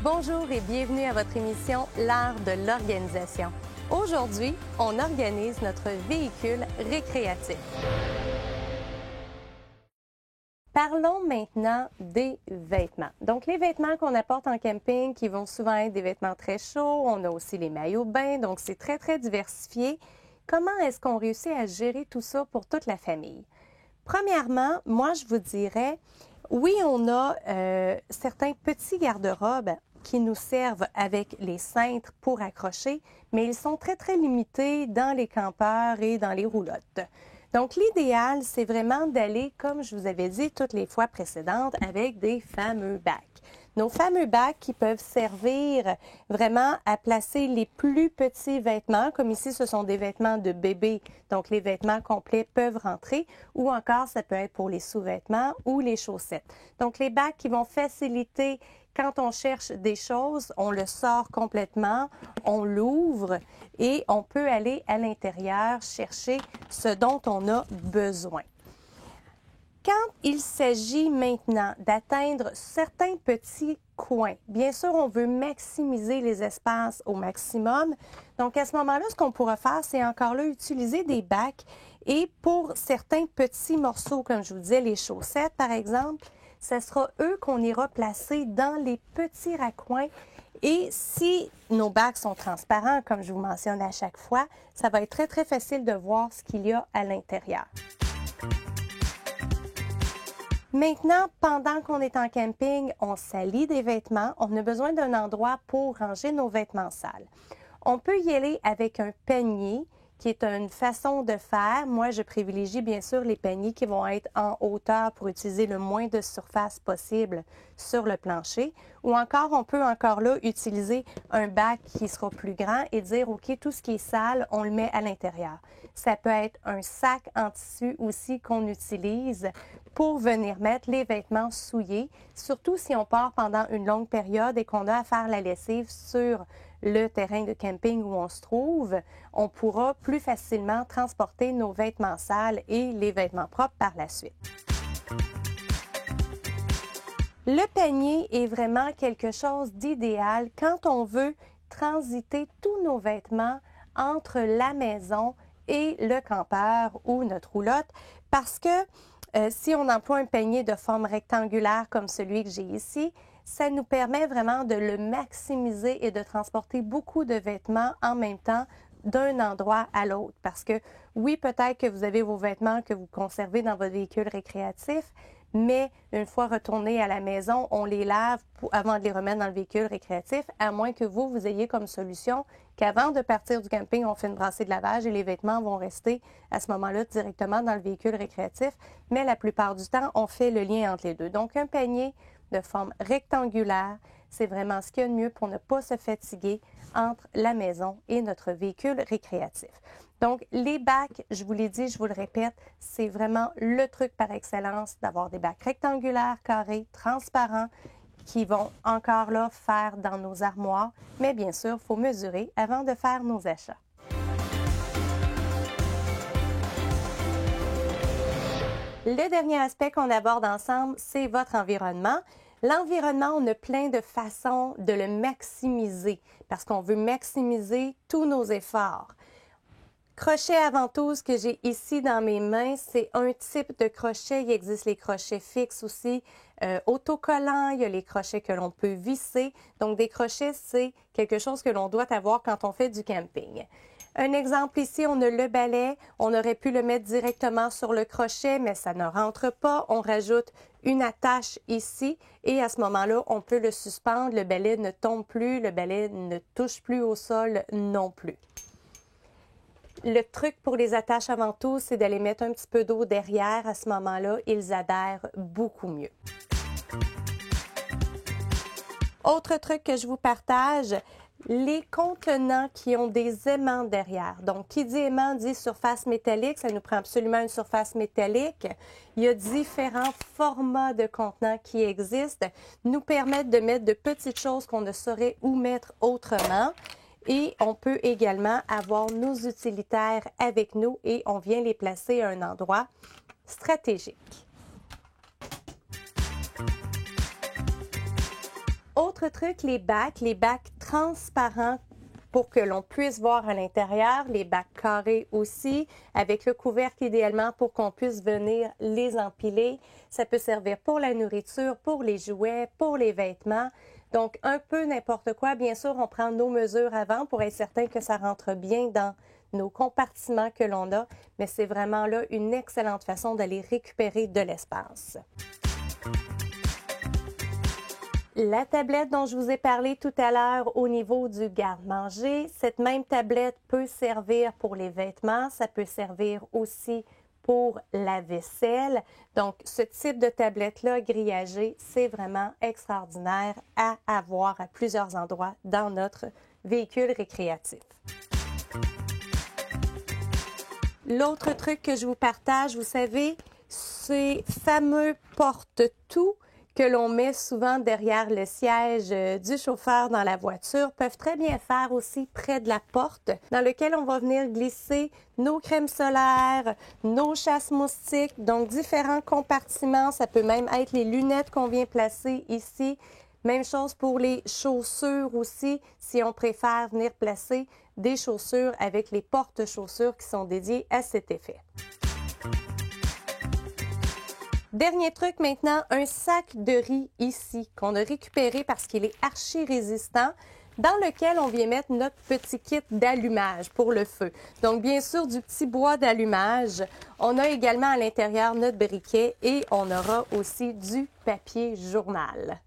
Bonjour et bienvenue à votre émission L'art de l'organisation. Aujourd'hui, on organise notre véhicule récréatif. Parlons maintenant des vêtements. Donc, les vêtements qu'on apporte en camping, qui vont souvent être des vêtements très chauds. On a aussi les maillots de bain, donc c'est très, très diversifié. Comment est-ce qu'on réussit à gérer tout ça pour toute la famille? Premièrement, moi, je vous dirais, oui, on a certains petits garde-robes qui nous servent avec les cintres pour accrocher, mais ils sont très, très limités dans les campeurs et dans les roulottes. Donc, l'idéal, c'est vraiment d'aller, comme je vous avais dit toutes les fois précédentes, avec des fameux bacs. Nos fameux bacs qui peuvent servir vraiment à placer les plus petits vêtements, comme ici, ce sont des vêtements de bébé, donc les vêtements complets peuvent rentrer, ou encore, ça peut être pour les sous-vêtements ou les chaussettes. Donc, les bacs qui vont faciliter quand on cherche des choses, on le sort complètement, on l'ouvre et on peut aller à l'intérieur chercher ce dont on a besoin. Quand il s'agit maintenant d'atteindre certains petits coins, bien sûr, on veut maximiser les espaces au maximum. Donc, à ce moment-là, ce qu'on pourra faire, c'est encore là utiliser des bacs. Et pour certains petits morceaux, comme je vous disais, les chaussettes, par exemple, ce sera eux qu'on ira placer dans les petits raccoins. Et si nos bacs sont transparents, comme je vous mentionne à chaque fois, ça va être très, très facile de voir ce qu'il y a à l'intérieur. Maintenant, pendant qu'on est en camping, on salit des vêtements. On a besoin d'un endroit pour ranger nos vêtements sales. On peut y aller avec un panier, qui est une façon de faire. Moi, je privilégie bien sûr les paniers qui vont être en hauteur pour utiliser le moins de surface possible sur le plancher. Ou encore, on peut encore là utiliser un bac qui sera plus grand et dire, OK, tout ce qui est sale, on le met à l'intérieur. Ça peut être un sac en tissu aussi qu'on utilise pour venir mettre les vêtements souillés, surtout si on part pendant une longue période et qu'on a à faire la lessive sur le terrain de camping où on se trouve, on pourra plus facilement transporter nos vêtements sales et les vêtements propres par la suite. Le panier est vraiment quelque chose d'idéal quand on veut transiter tous nos vêtements entre la maison et le campeur ou notre roulotte parce que si on emploie un panier de forme rectangulaire comme celui que j'ai ici, ça nous permet vraiment de le maximiser et de transporter beaucoup de vêtements en même temps d'un endroit à l'autre. Parce que oui, peut-être que vous avez vos vêtements que vous conservez dans votre véhicule récréatif, mais une fois retournés à la maison, on les lave avant de les remettre dans le véhicule récréatif, à moins que vous ayez comme solution qu'avant de partir du camping, on fait une brassée de lavage et les vêtements vont rester à ce moment-là directement dans le véhicule récréatif. Mais la plupart du temps, on fait le lien entre les deux. Donc, un panier de forme rectangulaire, c'est vraiment ce qu'il y a de mieux pour ne pas se fatiguer entre la maison et notre véhicule récréatif. Donc, les bacs, je vous l'ai dit, je vous le répète, c'est vraiment le truc par excellence d'avoir des bacs rectangulaires, carrés, transparents, qui vont encore là faire dans nos armoires. Mais bien sûr, il faut mesurer avant de faire nos achats. Le dernier aspect qu'on aborde ensemble, c'est votre environnement. L'environnement, on a plein de façons de le maximiser parce qu'on veut maximiser tous nos efforts. Crochet à ventouse que j'ai ici dans mes mains, c'est un type de crochet. Il existe les crochets fixes aussi, autocollants. Il y a les crochets que l'on peut visser. Donc, des crochets, c'est quelque chose que l'on doit avoir quand on fait du camping. Un exemple ici, on a le balai. On aurait pu le mettre directement sur le crochet, mais ça ne rentre pas. On rajoute une attache ici et à ce moment-là, on peut le suspendre. Le balai ne tombe plus, le balai ne touche plus au sol non plus. Le truc pour les attaches à ventouses, c'est d'aller mettre un petit peu d'eau derrière. À ce moment-là, ils adhèrent beaucoup mieux. Autre truc que je vous partage, les contenants qui ont des aimants derrière. Donc, qui dit aimant dit surface métallique. Ça nous prend absolument une surface métallique. Il y a différents formats de contenants qui existent, nous permettent de mettre de petites choses qu'on ne saurait où mettre autrement. Et on peut également avoir nos utilitaires avec nous et on vient les placer à un endroit stratégique. L'autre truc, les bacs transparents pour que l'on puisse voir à l'intérieur, les bacs carrés aussi, avec le couvercle idéalement pour qu'on puisse venir les empiler. Ça peut servir pour la nourriture, pour les jouets, pour les vêtements. Donc, un peu n'importe quoi. Bien sûr, on prend nos mesures avant pour être certain que ça rentre bien dans nos compartiments que l'on a, mais c'est vraiment là une excellente façon d'aller récupérer de l'espace. La tablette dont je vous ai parlé tout à l'heure au niveau du garde-manger, cette même tablette peut servir pour les vêtements, ça peut servir aussi pour la vaisselle. Donc, ce type de tablette-là grillagée, c'est vraiment extraordinaire à avoir à plusieurs endroits dans notre véhicule récréatif. L'autre truc que je vous partage, vous savez, ces fameux porte-tout que l'on met souvent derrière le siège du chauffeur dans la voiture peuvent très bien faire aussi près de la porte dans lequel on va venir glisser nos crèmes solaires, nos chasse-moustiques, donc différents compartiments. Ça peut même être les lunettes qu'on vient placer ici. Même chose pour les chaussures aussi, si on préfère venir placer des chaussures avec les porte-chaussures qui sont dédiées à cet effet. Dernier truc maintenant, un sac de riz ici qu'on a récupéré parce qu'il est archi-résistant, dans lequel on vient mettre notre petit kit d'allumage pour le feu. Donc, bien sûr, du petit bois d'allumage. On a également à l'intérieur notre briquet et on aura aussi du papier journal.